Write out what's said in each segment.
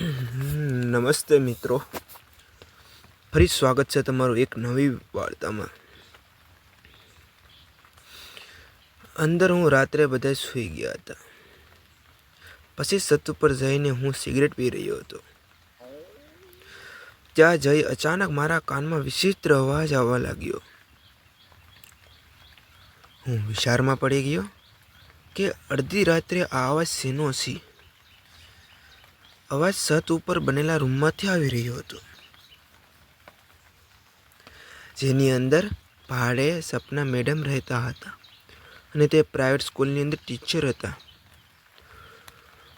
નમસ્તે મિત્રો, ફરી સ્વાગત છે તમારું એક નવી વાર્તામાં. અંદર હું રાત્રે બધા સૂઈ ગયા હતા. પછી છત ઉપર જઈને હું સિગરેટ પી રહ્યો હતો. ત્યાં જઈ અચાનક મારા કાનમાં વિચિત્ર અવાજ આવવા લાગ્યો. હું વિચારમાં પડી ગયો કે અડધી રાત્રે આ અવાજ શેનો હશે. અવાજ છત ઉપર બનેલા રૂમમાંથી આવી રહ્યો હતો, જેની અંદર ભાડે સપના મેડમ રહેતા હતા અને તે પ્રાઇવેટ સ્કૂલની અંદર ટીચર હતા.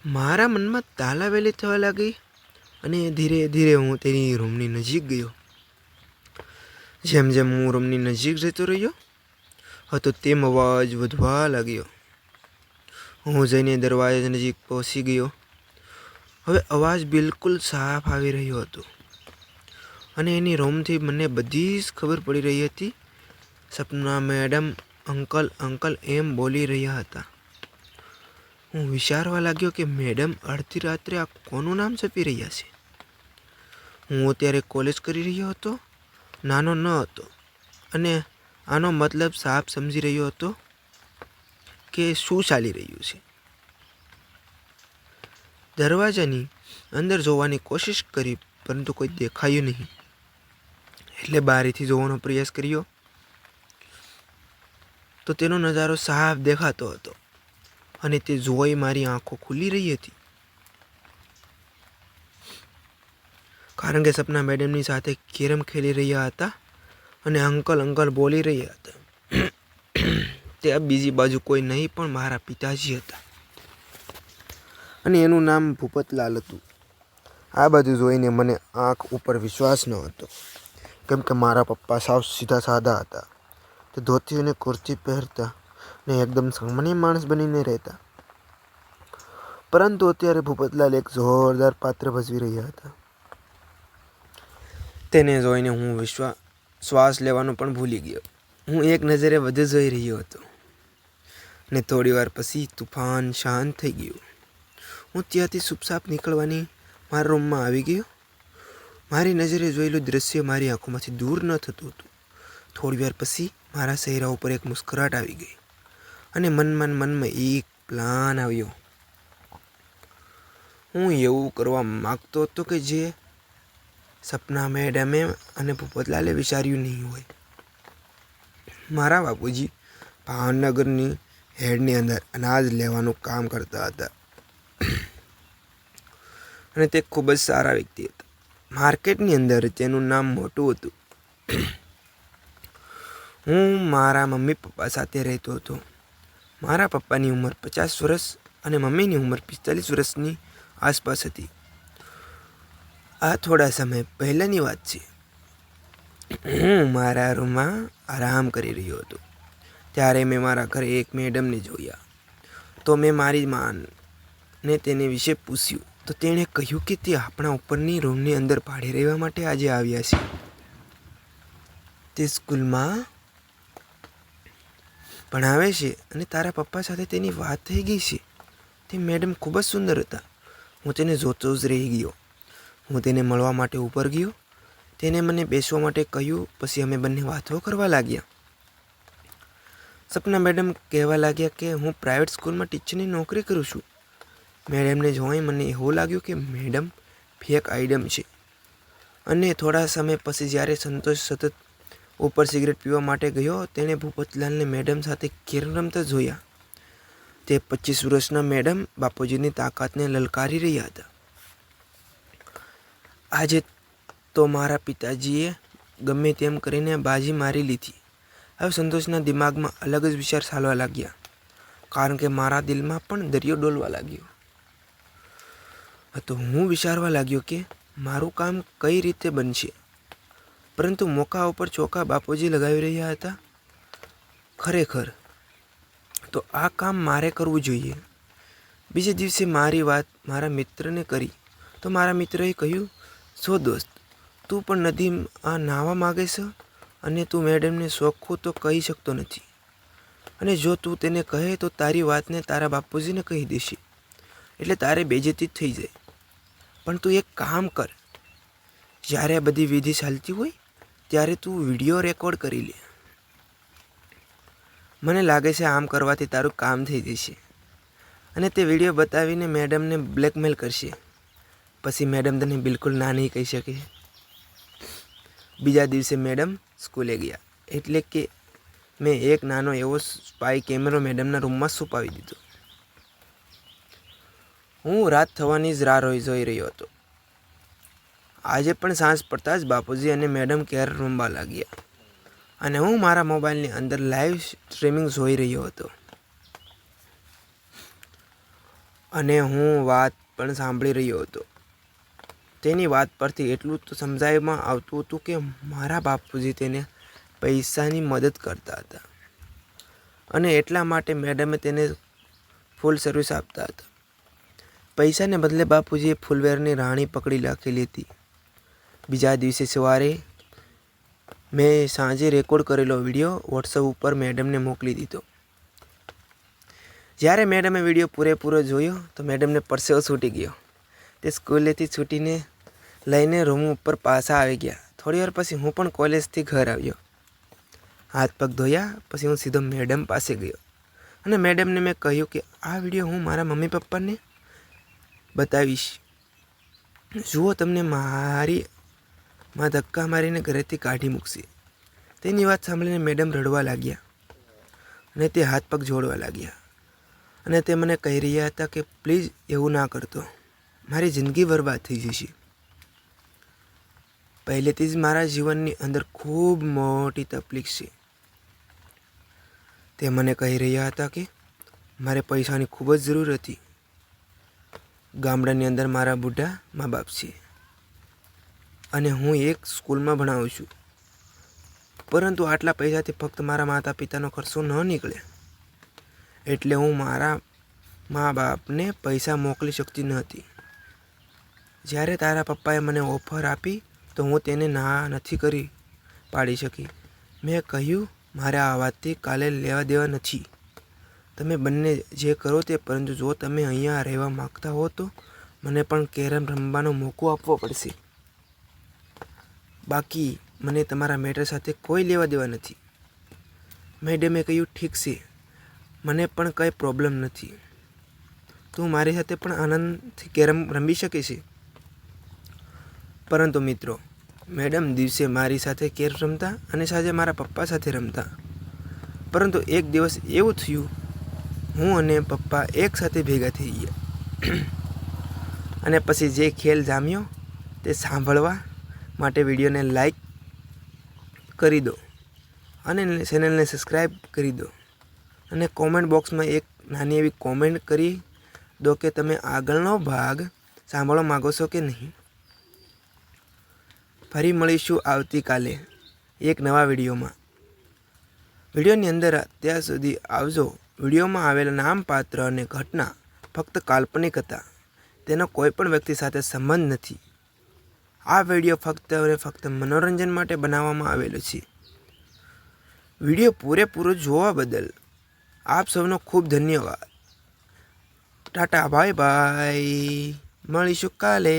મારા મનમાં તાલાવેલી થવા લાગી અને ધીરે ધીરે હું તેની રૂમની નજીક ગયો. જેમ જેમ હું રૂમની નજીક જતો રહ્યો હતો તેમ અવાજ વધવા લાગ્યો. હું જઈને દરવાજા નજીક પહોંચી ગયો. હવે અવાજ બિલકુલ સાફ આવી રહ્યો હતો અને એની રૂમથી મને બધી જ ખબર પડી રહી હતી. સપના મેડમ અંકલ અંકલ એમ બોલી રહ્યા હતા. હું વિચારવા લાગ્યો કે મેડમ અડધી રાત્રે આ કોનું નામ જપી રહ્યા છે. હું અત્યારે કોલેજ કરી રહ્યો હતો, નાનો ન હતો, અને આનો મતલબ સાફ સમજી રહ્યો હતો કે શું ચાલી રહ્યું છે. દરવાજાની અંદર જોવાની કોશિશ કરી, પરંતુ કોઈ દેખાયું નહીં. એટલે બારીથી જોવાનો પ્રયાસ કર્યો તો તેનો નજારો સાફ દેખાતો હતો અને તે જોઈ મારી આંખો ખુલી રહી હતી. કારણ કે સપના મેડમની સાથે કેરમ ખેલી રહ્યા હતા અને અંકલ અંકલ બોલી રહ્યા હતા. તે બીજી બાજુ કોઈ નહીં પણ મારા પિતાજી હતા અને એનું નામ ભૂપતલાલ હતું. આ બધું જોઈને મને આંખ ઉપર વિશ્વાસ ન હતો, કેમ કે મારા પપ્પા સાવ સીધા સાદા હતા. તે ધોતી અને કુર્તી પહેરતા ને એકદમ સામાન્ય માણસ બનીને રહેતા. પરંતુ અત્યારે ભૂપતલાલ એક જોરદાર પાત્ર ભજવી રહ્યા હતા. તેને જોઈને હું શ્વાસ લેવાનું પણ ભૂલી ગયો. હું એક નજરે વધુ જોઈ રહ્યો હતો ને થોડી વાર પછી તુફાન શાંત થઈ ગયું. હું ત્યાંથી ચૂપચાપ નીકળવાની મારા રૂમમાં આવી ગયો. મારી નજરે જોયેલું દ્રશ્ય મારી આંખોમાંથી દૂર ન થતું હતું. થોડી વાર પછી મારા ચહેરા ઉપર એક મુસ્કરાટ આવી ગઈ અને મનમાં એક પ્લાન આવ્યો. હું એવું કરવા માગતો હતો કે જે સપના મેડમે અને ભૂપતલાલે વિચાર્યું નહીં હોય. મારા બાપુજી ભાવનગરની હેડની અંદર અનાજ લેવાનું કામ કરતા હતા અને તે ખૂબ જ સારા વ્યક્તિ હતા. માર્કેટની અંદર તેનું નામ મોટું હતું. હું મારા મમ્મી પપ્પા સાથે રહેતો હતો. મારા પપ્પાની ઉંમર 50 વર્ષ અને મમ્મીની ઉંમર 45 વર્ષની આસપાસ હતી. આ થોડા સમય પહેલાંની વાત છે. હું મારા રૂમમાં આરામ કરી રહ્યો હતો ત્યારે મેં મારા ઘરે એક મેડમને જોયા. તો મેં મારી માને તેને વિશે પૂછ્યું તો તેણે કહ્યું કે તે આપણા ઉપરની રૂમની અંદર ભાડે રહેવા માટે આજે આવ્યા છે. તે સ્કૂલમાં ભણાવે છે અને તારા પપ્પા સાથે તેની વાત થઈ ગઈ છે. તે મેડમ ખૂબ જ સુંદર હતા. હું તેને જોતો જ રહી ગયો. હું તેને મળવા માટે ઉપર ગયો. તેને મને બેસવા માટે કહ્યું. પછી અમે બંને વાતો કરવા લાગ્યા. સપના મેડમ કહેવા લાગ્યા કે હું પ્રાઇવેટ સ્કૂલમાં ટીચરની નોકરી કરું છું. મેડમને જોઈ મને એવું લાગ્યું કે મેડમ ફેક આઈટમ છે. અને થોડા સમય પછી જ્યારે સંતોષ સતત ઉપર સિગરેટ પીવા માટે ગયો, તેણે ભૂપતલાલને મેડમ સાથે કેરમ રમતા જોયા. તે 25 વર્ષના મેડમ બાપુજીની તાકાતને લલકારી રહ્યા હતા. આજે તો મારા પિતાજીએ ગમે તેમ કરીને બાજી મારી લીધી. હવે સંતોષના દિમાગમાં અલગ જ વિચાર ચાલવા લાગ્યા, કારણ કે મારા દિલમાં પણ દરિયો ડોલવા લાગ્યો હતો. હું વિચારવા લાગ્યો કે મારું કામ કઈ રીતે બનશે, પરંતુ મોકા ઉપર ચોકા બાપુજી લગાવી રહ્યા હતા. ખરેખર તો આ કામ મારે કરવું જોઈએ. બીજે દિવસે મારી વાત મારા મિત્રને કરી તો મારા મિત્રએ કહ્યું, "સો દોસ્ત, તું પણ નદીમાં નાહવા માગે છે અને તું મેડમને ચોખ્ખું તો કહી શકતો નથી. અને જો તું તેને કહે તો તારી વાતને તારા બાપુજીને કહી દેશે, એટલે તારે બેઇજ્જતી થઈ જાય. પણ તું એક કામ કર, જ્યારે આ બધી વિધિ ચાલતી હોય ત્યારે તું વિડીયો રેકોર્ડ કરી લે. મને લાગે છે આમ કરવાથી તારું કામ થઈ જશે. અને તે વિડીયો બતાવીને મેડમને બ્લેકમેલ કરશે. પછી મેડમ તને બિલકુલ ના નહીં કહી શકે. બીજા દિવસે મેડમ સ્કૂલે ગયા, એટલે કે મેં એક નાનો એવો સ્પાય કેમેરો મેડમના રૂમમાં છુપાવી દીધો. હું રાત થવાની જ રાહ જોઈ રહ્યો હતો. આજે પણ સાંજ પડતા જ બાપુજી અને મેડમ કેરમ રમવા લાગ્યા અને હું મારા મોબાઈલની અંદર લાઈવ સ્ટ્રીમિંગ જોઈ રહ્યો હતો. અને હું વાત પણ સાંભળી રહ્યો હતો. તેની વાત પરથી એટલું તો સમજાવવામાં આવતું હતું કે મારા બાપુજી તેને પૈસાની મદદ કરતા હતા અને એટલા માટે મેડમે તેને ફૂલ સર્વિસ આપતા હતા. પૈસાને બદલે બાપુજીએ ફૂલવેરની રાણી પકડી રાખેલી હતી. બીજા દિવસે સવારે મેં સાંજે રેકોર્ડ કરેલો વિડીયો વોટ્સઅપ ઉપર મેડમને મોકલી દીધો. જ્યારે મેડમે વિડીયો પૂરેપૂરો જોયો તો મેડમને પરસેવો છૂટી ગયો. તે સ્કૂલેથી છૂટીને લઈને રૂમ ઉપર પાછા આવી ગયા. થોડી વાર પછી હું પણ કોલેજથી ઘર આવ્યો. હાથ પગ ધોયા પછી હું સીધો મેડમ પાસે ગયો અને મેડમને મેં કહ્યું કે આ વિડીયો હું મારા મમ્મી પપ્પાને બતાવીશ. જુઓ, તમને મારી માં ધક્કા મારીને ઘરેથી કાઢી મૂકશે. તેની વાત સાંભળીને મેડમ રડવા લાગ્યા અને તે હાથ પગ જોડવા લાગ્યા અને તે મને કહી રહ્યા હતા કે પ્લીઝ એવું ના કરતો, મારી જિંદગી બરબાદ થઈ જશે. પહેલેથી જ મારા જીવનની અંદર ખૂબ મોટી તકલીફ છે. તે મને કહી રહ્યા હતા કે મારે પૈસાની ખૂબ જ જરૂર હતી. ગામડાની અંદર મારા બુઢા મા બાપ છે અને હું એક સ્કૂલમાં ભણાવું છું, પરંતુ આટલા પૈસાથી ફક્ત મારા માતા પિતાનો ખર્ચો ન નીકળે, એટલે હું મારા મા બાપને પૈસા મોકલી શકતી નહોતી. જ્યારે તારા પપ્પાએ મને ઓફર આપી તો હું તેને ના નથી કરી પાડી શકી. મેં કહ્યું, મારે આ વાતથી કાલે લેવા દેવા નથી. તમે બંને જે કરો તે, પરંતુ જો તમે અહીંયા રહેવા માગતા હો તો મને પણ કેરમ રમવાનો મોકો આપવો પડશે. બાકી મને તમારા મેટર સાથે કોઈ લેવા દેવા નથી. મેડમે કહ્યું, ઠીક છે, મને પણ કંઈ પ્રોબ્લેમ નથી. તું મારી સાથે પણ આનંદથી કેરમ રમી શકે છે. પરંતુ મિત્રો, મેડમ દિવસે મારી સાથે કેરમ રમતા અને સાંજે મારા પપ્પા સાથે રમતા. પરંતુ એક દિવસ એવું થયું, હું અને પપ્પા એક સાથે ભેગા થઈ ગયા અને પછી જે ખેલ જામ્યો તે સાંભળવા માટે વિડીયોને લાઈક કરી દો અને ચેનલને સબસ્ક્રાઈબ કરી દો અને કોમેન્ટ બોક્સમાં એક નાની એવી કોમેન્ટ કરી દો કે તમે આગળનો ભાગ સાંભળવા માગો છો કે નહીં. ફરી મળીશું આવતીકાલે એક નવા વિડીયોમાં. વિડીયોની અંદર અત્યાર સુધી આવજો. વિડીયોમાં આવેલા નામ, પાત્ર અને ઘટના ફક્ત કાલ્પનિક હતા. તેનો કોઈ પણ વ્યક્તિ સાથે સંબંધ નથી. આ વિડીયો ફક્ત અને ફક્ત મનોરંજન માટે બનાવવામાં આવેલો છે. વિડીયો પૂરેપૂરો જોવા બદલ આપ સૌનો ખૂબ ધન્યવાદ. ટાટા, બાય બાય, મળીશું કાલે.